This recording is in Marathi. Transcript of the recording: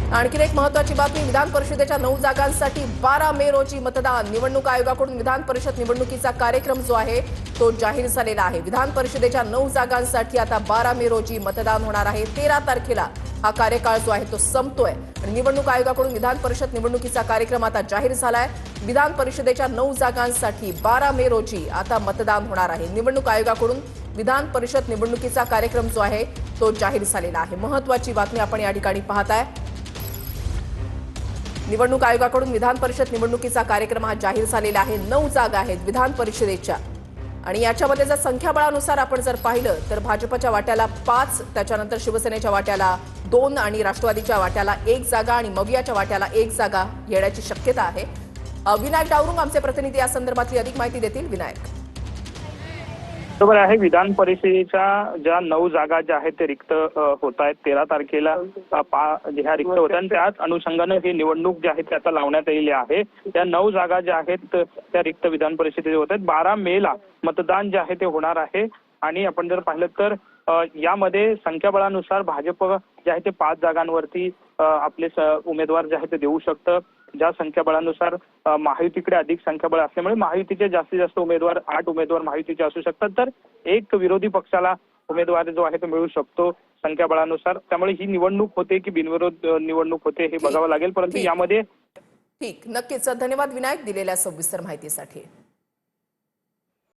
आणखी एक महत्त्वाची बातमी, विधान परिषदेच्या 9 जागांसाठी 12 मे रोजी मतदान। निवडणूक आयोगाकडून विधान परिषद निवडणुकीचा कार्यक्रम जो आहे तो जाहीर झालेला आहे। विधान परिषदेच्या 9 जागांसाठी आता 12 मे रोजी मतदान होणार आहे। 13 तारखेला हा कार्यकाळ जो आहे तो संपतोय आणि निवडणूक आयोगाकडून विधान परिषद निवडणुकीचा कार्यक्रम आता जाहीर झालाय। विधान परिषदेच्या 9 जागांसाठी 12 मे रोजी आता मतदान होणार आहे। निवडणूक आयोगाकडून विधान परिषद निवडणुकीचा कार्यक्रम जो आहे तो जाहीर झालेला आहे। महत्त्वाची बातमी आपण या ठिकाणी पाहताय। निवडणूक आयोगाकडून विधान परिषद निवडणुकीचा कार्यक्रम हा जाहीर झालेला आहे। 9 जागा आहेत विधान परिषदेच्या आणि याच्यामध्ये जर संख्याबळानुसार आपण जर पाहिलं तर भाजपच्या वाट्याला 5, त्याच्यानंतर शिवसेनेच्या वाट्याला 2 आणि राष्ट्रवादीच्या वाट्याला 1 जागा आणि मवियाच्या वाट्याला 1 जागा येण्याची शक्यता आहे। विनायक डावरुंग आमचे प्रतिनिधी या संदर्भातली अधिक माहिती देतील। विनायक, बरोबर आहे। विधान परिषदेच्या ज्या 9 जागा ज्या आहेत ते रिक्त होत आहेत। 13 तारखेला ह्या रिक्त होत्या आणि त्याच अनुषंगाने ही निवडणूक जी आहे ती आता लावण्यात आलेली आहे। त्या 9 जागा ज्या आहेत त्या रिक्त विधान परिषदेच्या होत आहेत। 12 मे ला मतदान जे आहे ते होणार आहे आणि आपण जर पाहिलं तर यामध्ये संख्याबळानुसार भाजप जे आहे ते 5 जागांवरती आपले उमेदवार जे आहे ते देऊ शकतं। ज्या संख्याबळानुसार महायुतीकडे अधिक संख्याबळ असल्यामुळे महायुतीचे जास्तीत जास्त उमेदवार 8 उमेदवार महायुतीचे असू शकतात, तर एक विरोधी पक्षाला उमेदवार जो आहे तो मिळू शकतो संख्याबळानुसार। त्यामुळे ही निवडणूक होते की बिनविरोध निवडणूक होते हे बघावं लागेल, परंतु यामध्ये ठीक, नक्कीच धन्यवाद विनायक दिलेल्या सविस्तर माहितीसाठी।